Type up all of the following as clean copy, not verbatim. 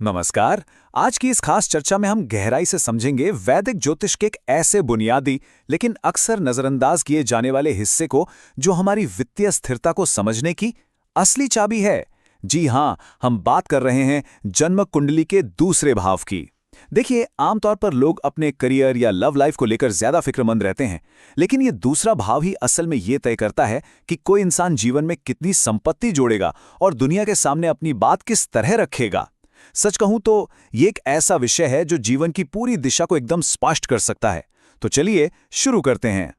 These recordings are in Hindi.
नमस्कार। आज की इस खास चर्चा में हम गहराई से समझेंगे वैदिक ज्योतिष के एक ऐसे बुनियादी लेकिन अक्सर नजरअंदाज किए जाने वाले हिस्से को जो हमारी वित्तीय स्थिरता को समझने की असली चाबी है। जी हां, हम बात कर रहे हैं जन्म कुंडली के दूसरे भाव की। देखिए, आमतौर पर लोग अपने करियर या लव लाइफ को लेकर ज्यादा फिक्रमंद रहते हैं, लेकिन ये दूसरा भाव ही असल में ये तय करता है कि कोई इंसान जीवन में कितनी संपत्ति जोड़ेगा और दुनिया के सामने अपनी बात किस तरह रखेगा। सच कहूं तो ये एक ऐसा विषय है जो जीवन की पूरी दिशा को एकदम स्पष्ट कर सकता है। तो चलिए शुरू करते हैं।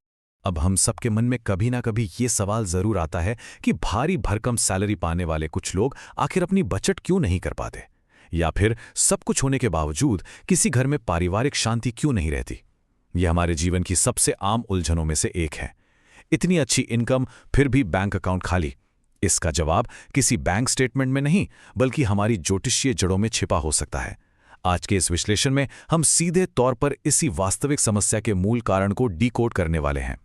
अब हम सबके मन में कभी ना कभी ये सवाल जरूर आता है कि भारी भरकम सैलरी पाने वाले कुछ लोग आखिर अपनी बचत क्यों नहीं कर पाते, या फिर सब कुछ होने के बावजूद किसी घर में पारिवारिक शांति क्यों नहीं रहती। यह हमारे जीवन की सबसे आम उलझनों में से एक है। इतनी अच्छी इनकम फिर भी बैंक अकाउंट खाली। इसका जवाब किसी बैंक स्टेटमेंट में नहीं, बल्कि हमारी ज्योतिषीय जड़ों में छिपा हो सकता है। आज के इस विश्लेषण में हम सीधे तौर पर इसी वास्तविक समस्या के मूल कारण को डिकोड करने वाले हैं।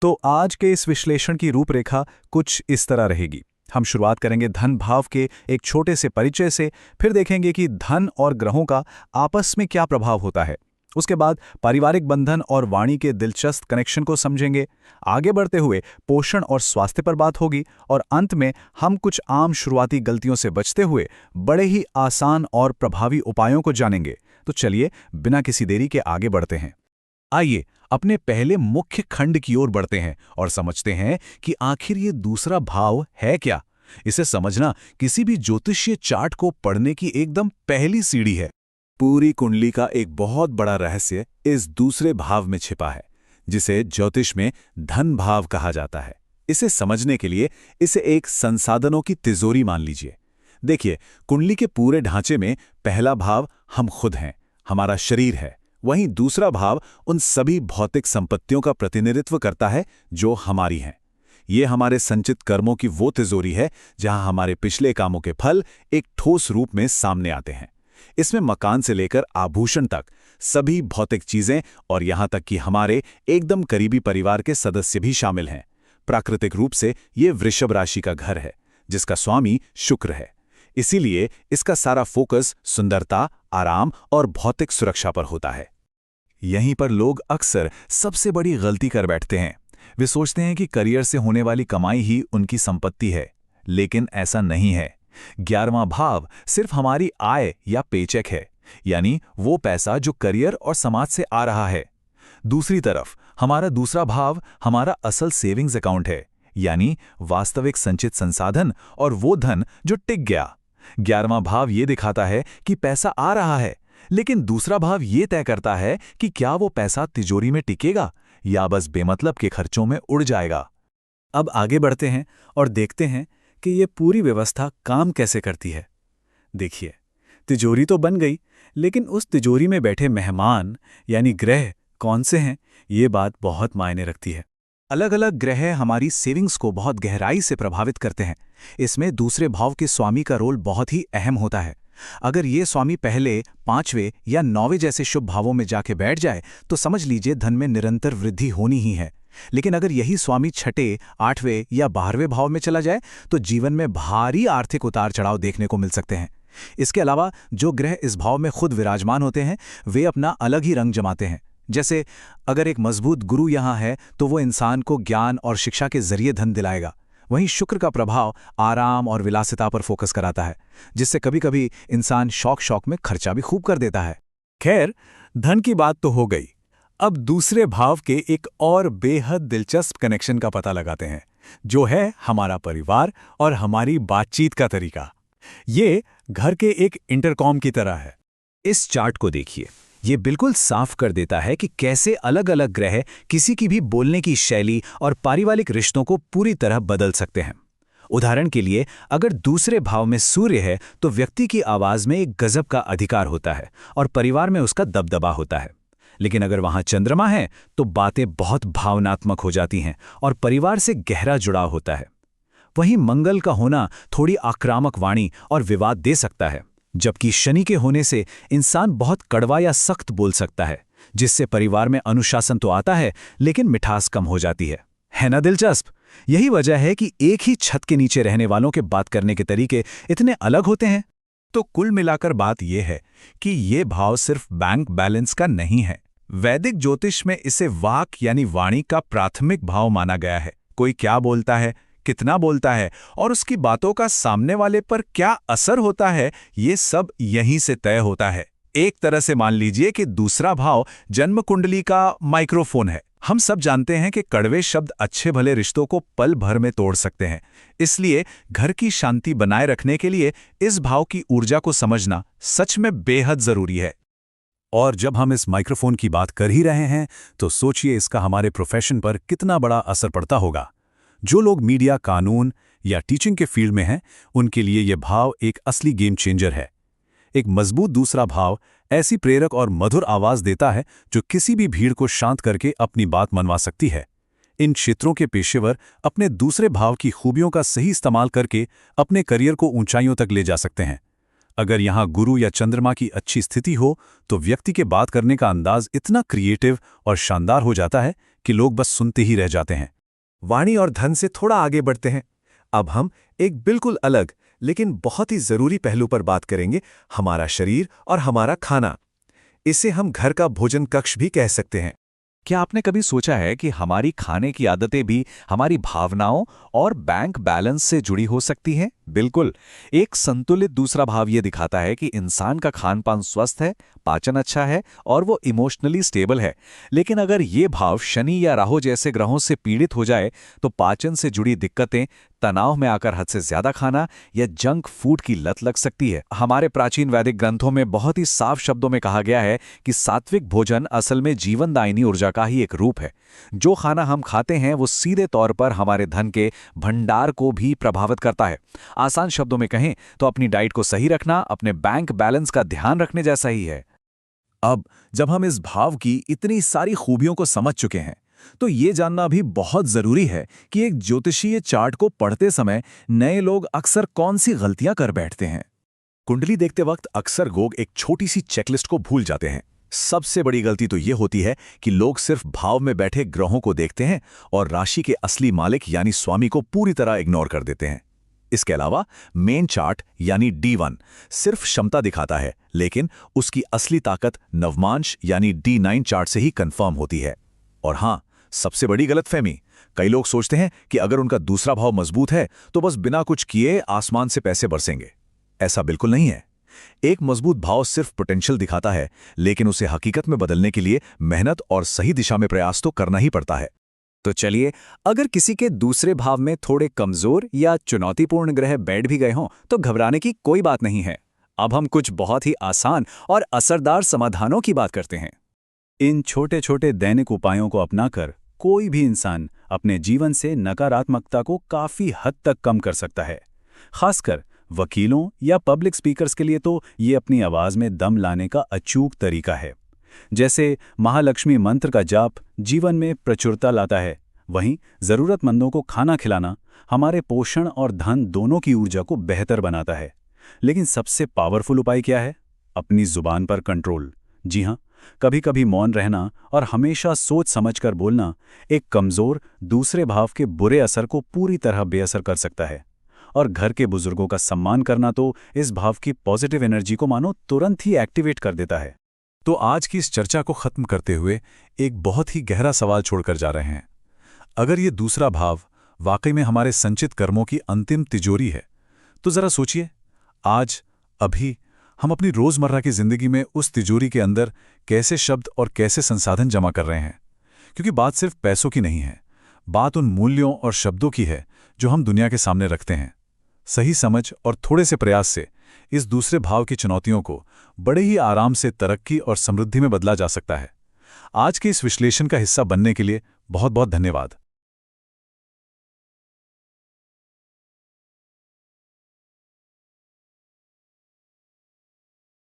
तो आज के इस विश्लेषण की रूपरेखा कुछ इस तरह रहेगी। हम शुरुआत करेंगे धन भाव के एक छोटे से परिचय से, फिर देखेंगे कि धन और ग्रहों का आपस में क्या प्रभाव होता है। उसके बाद पारिवारिक बंधन और वाणी के दिलचस्प कनेक्शन को समझेंगे। आगे बढ़ते हुए पोषण और स्वास्थ्य पर बात होगी, और अंत में हम कुछ आम शुरुआती गलतियों से बचते हुए बड़े ही आसान और प्रभावी उपायों को जानेंगे। तो चलिए बिना किसी देरी के आगे बढ़ते हैं। आइए अपने पहले मुख्य खंड की ओर बढ़ते हैं और समझते हैं कि आखिर ये दूसरा भाव है क्या। इसे समझना किसी भी ज्योतिषीय चार्ट को पढ़ने की एकदम पहली सीढ़ी है। पूरी कुंडली का एक बहुत बड़ा रहस्य इस दूसरे भाव में छिपा है, जिसे ज्योतिष में धन भाव कहा जाता है। इसे समझने के लिए इसे एक संसाधनों की तिजोरी मान लीजिए। देखिए, कुंडली के पूरे ढांचे में पहला भाव हम खुद हैं, हमारा शरीर है। वहीं दूसरा भाव उन सभी भौतिक संपत्तियों का प्रतिनिधित्व करता है जो हमारी हैं। ये हमारे संचित कर्मों की वो तिजोरी है जहां हमारे पिछले कामों के फल एक ठोस रूप में सामने आते हैं। इसमें मकान से लेकर आभूषण तक सभी भौतिक चीजें और यहां तक कि हमारे एकदम करीबी परिवार के सदस्य भी शामिल हैं। प्राकृतिक रूप से ये वृषभ राशि का घर है, जिसका स्वामी शुक्र है। इसीलिए इसका सारा फोकस सुंदरता, आराम और भौतिक सुरक्षा पर होता है। यहीं पर लोग अक्सर सबसे बड़ी गलती कर बैठते हैं। वे सोचते हैं कि करियर से होने वाली कमाई ही उनकी संपत्ति है, लेकिन ऐसा नहीं है। 11वां भाव सिर्फ हमारी आय या पेचेक है, यानी वो पैसा जो करियर और समाज से आ रहा है। दूसरी तरफ हमारा दूसरा भाव हमारा असल सेविंग्स अकाउंट है, यानी वास्तविक संचित संसाधन और वो धन जो टिक गया। 11वां भाव ये दिखाता है कि पैसा आ रहा है, लेकिन दूसरा भाव ये तय करता है कि क्या वो पैसा तिजोरी में टिकेगा या बस बेमतलब के खर्चों में उड़ जाएगा। अब आगे बढ़ते हैं और देखते हैं कि ये पूरी व्यवस्था काम कैसे करती है। देखिए, तिजोरी तो बन गई, लेकिन उस तिजोरी में बैठे मेहमान यानी ग्रह कौन से हैं, ये बात बहुत मायने रखती है। अलग अलग ग्रह हमारी सेविंग्स को बहुत गहराई से प्रभावित करते हैं। इसमें दूसरे भाव के स्वामी का रोल बहुत ही अहम होता है। अगर ये स्वामी पहले 5वें या 9वें जैसे शुभ भावों में जाके बैठ जाए तो समझ लीजिए धन में निरंतर वृद्धि होनी ही है। लेकिन अगर यही स्वामी 6, 8वें या 12वें भाव में चला जाए तो जीवन में भारी आर्थिक उतार चढ़ाव देखने को मिल सकते हैं। इसके अलावा जो ग्रह इस भाव में खुद विराजमान होते हैं वे अपना अलग ही रंग जमाते हैं। जैसे अगर एक मजबूत गुरु यहाँ है तो वो इंसान को ज्ञान और शिक्षा के जरिए धन दिलाएगा। वहीं शुक्र का प्रभाव आराम और विलासिता पर फोकस कराता है, जिससे कभी कभी इंसान शौक में खर्चा भी खूब कर देता है। खैर, धन की बात तो हो गई। अब दूसरे भाव के एक और बेहद दिलचस्प कनेक्शन का पता लगाते हैं, जो है हमारा परिवार और हमारी बातचीत का तरीका। ये घर के एक इंटरकॉम की तरह है। इस चार्ट को देखिए, ये बिल्कुल साफ कर देता है कि कैसे अलग अलग ग्रह किसी की भी बोलने की शैली और पारिवारिक रिश्तों को पूरी तरह बदल सकते हैं। उदाहरण के लिए, अगर दूसरे भाव में सूर्य है तो व्यक्ति की आवाज में एक गजब का अधिकार होता है और परिवार में उसका दबदबा होता है। लेकिन अगर वहां चंद्रमा है तो बातें बहुत भावनात्मक हो जाती हैं और परिवार से गहरा जुड़ाव होता है। वहीं मंगल का होना थोड़ी आक्रामक वाणी और विवाद दे सकता है, जबकि शनि के होने से इंसान बहुत कड़वा या सख्त बोल सकता है, जिससे परिवार में अनुशासन तो आता है लेकिन मिठास कम हो जाती है ना दिलचस्प? यही वजह है कि एक ही छत के नीचे रहने वालों के बात करने के तरीके इतने अलग होते हैं। तो कुल मिलाकर बात यह है कि ये भाव सिर्फ बैंक बैलेंस का नहीं है। वैदिक ज्योतिष में इसे वाक यानी वाणी का प्राथमिक भाव माना गया है। कोई क्या बोलता है, कितना बोलता है और उसकी बातों का सामने वाले पर क्या असर होता है, ये सब यहीं से तय होता है। एक तरह से मान लीजिए कि दूसरा भाव जन्म कुंडली का माइक्रोफोन है। हम सब जानते हैं कि कड़वे शब्द अच्छे भले रिश्तों को पल भर में तोड़ सकते हैं। इसलिए घर की शांति बनाए रखने के लिए इस भाव की ऊर्जा को समझना सच में बेहद जरूरी है। और जब हम इस माइक्रोफोन की बात कर ही रहे हैं तो सोचिए इसका हमारे प्रोफेशन पर कितना बड़ा असर पड़ता होगा। जो लोग मीडिया, कानून या टीचिंग के फील्ड में हैं, उनके लिए यह भाव एक असली गेम चेंजर है। एक मजबूत दूसरा भाव ऐसी प्रेरक और मधुर आवाज देता है जो किसी भी भीड़ को शांत करके अपनी बात मनवा सकती है। इन क्षेत्रों के पेशेवर अपने दूसरे भाव की खूबियों का सही इस्तेमाल करके अपने करियर को ऊंचाइयों तक ले जा सकते हैं। अगर यहाँ गुरु या चंद्रमा की अच्छी स्थिति हो तो व्यक्ति के बात करने का अंदाज इतना क्रिएटिव और शानदार हो जाता है कि लोग बस सुनते ही रह जाते हैं। वाणी और धन से थोड़ा आगे बढ़ते हैं। अब हम एक बिल्कुल अलग लेकिन बहुत ही जरूरी पहलू पर बात करेंगे, हमारा शरीर और हमारा खाना। इसे हम घर का भोजन कक्ष भी कह सकते हैं। क्या आपने कभी सोचा है कि हमारी खाने की आदतें भी हमारी भावनाओं और बैंक बैलेंस से जुड़ी हो सकती हैं? बिल्कुल। एक संतुलित दूसरा भाव ये दिखाता है कि इंसान का खानपान स्वस्थ है, पाचन अच्छा है और वो इमोशनली स्टेबल है। लेकिन अगर ये भाव शनि या राहु जैसे ग्रहों से पीड़ित हो जाए तो पाचन से जुड़ी दिक्कतें, तनाव में आकर हद से ज्यादा खाना या जंक फूड की लत लग सकती है। हमारे प्राचीन वैदिक ग्रंथों में बहुत ही साफ शब्दों में कहा गया है कि सात्विक भोजन असल में जीवनदायिनी ऊर्जा का ही एक रूप है। जो खाना हम खाते हैं वो सीधे तौर पर हमारे धन के भंडार को भी प्रभावित करता है। आसान शब्दों में कहें तो अपनी डाइट को सही रखना अपने बैंक बैलेंस का ध्यान रखने जैसा ही है। अब जब हम इस भाव की इतनी सारी खूबियों को समझ चुके हैं तो ये जानना भी बहुत जरूरी है कि एक ज्योतिषीय चार्ट को पढ़ते समय नए लोग अक्सर कौन सी गलतियां कर बैठते हैं। कुंडली देखते वक्त अक्सर लोग एक छोटी सी चेकलिस्ट को भूल जाते हैं। सबसे बड़ी गलती तो ये होती है कि लोग सिर्फ भाव में बैठे ग्रहों को देखते हैं और राशि के असली मालिक यानी स्वामी को पूरी तरह इग्नोर कर देते हैं। इसके अलावा मेन चार्ट यानी D1 सिर्फ क्षमता दिखाता है, लेकिन उसकी असली ताकत नवमांश यानी D9 चार्ट से ही कंफर्म होती है। और हाँ, सबसे बड़ी गलतफहमी, कई लोग सोचते हैं कि अगर उनका दूसरा भाव मजबूत है तो बस बिना कुछ किए आसमान से पैसे बरसेंगे। ऐसा बिल्कुल नहीं है। एक मजबूत भाव सिर्फ पोटेंशियल दिखाता है, लेकिन उसे हकीकत में बदलने के लिए मेहनत और सही दिशा में प्रयास तो करना ही पड़ता है। तो चलिए, अगर किसी के दूसरे भाव में थोड़े कमजोर या चुनौतीपूर्ण ग्रह बैठ भी गए हों तो घबराने की कोई बात नहीं है। अब हम कुछ बहुत ही आसान और असरदार समाधानों की बात करते हैं। इन छोटे छोटे दैनिक उपायों को अपनाकर कोई भी इंसान अपने जीवन से नकारात्मकता को काफी हद तक कम कर सकता है। खासकर वकीलों या पब्लिक स्पीकर्स के लिए तो ये अपनी आवाज में दम लाने का अचूक तरीका है। जैसे महालक्ष्मी मंत्र का जाप जीवन में प्रचुरता लाता है, वहीं जरूरतमंदों को खाना खिलाना हमारे पोषण और धन दोनों की ऊर्जा को बेहतर बनाता है। लेकिन सबसे पावरफुल उपाय क्या है? अपनी जुबान पर कंट्रोल। जी हाँ, कभी कभी मौन रहना और हमेशा सोच समझकर बोलना एक कमजोर दूसरे भाव के बुरे असर को पूरी तरह बेअसर कर सकता है। और घर के बुजुर्गों का सम्मान करना तो इस भाव की पॉजिटिव एनर्जी को मानो तुरंत ही एक्टिवेट कर देता है। तो आज की इस चर्चा को खत्म करते हुए एक बहुत ही गहरा सवाल छोड़कर जा रहे हैं। अगर ये दूसरा भाव वाकई में हमारे संचित कर्मों की अंतिम तिजोरी है तो जरा सोचिए, आज अभी हम अपनी रोजमर्रा की जिंदगी में उस तिजोरी के अंदर कैसे शब्द और कैसे संसाधन जमा कर रहे हैं। क्योंकि बात सिर्फ पैसों की नहीं है, बात उन मूल्यों और शब्दों की है जो हम दुनिया के सामने रखते हैं। सही समझ और थोड़े से प्रयास से इस दूसरे भाव की चुनौतियों को बड़े ही आराम से तरक्की और समृद्धि में बदला जा सकता है। आज के इस विश्लेषण का हिस्सा बनने के लिए बहुत बहुत धन्यवाद।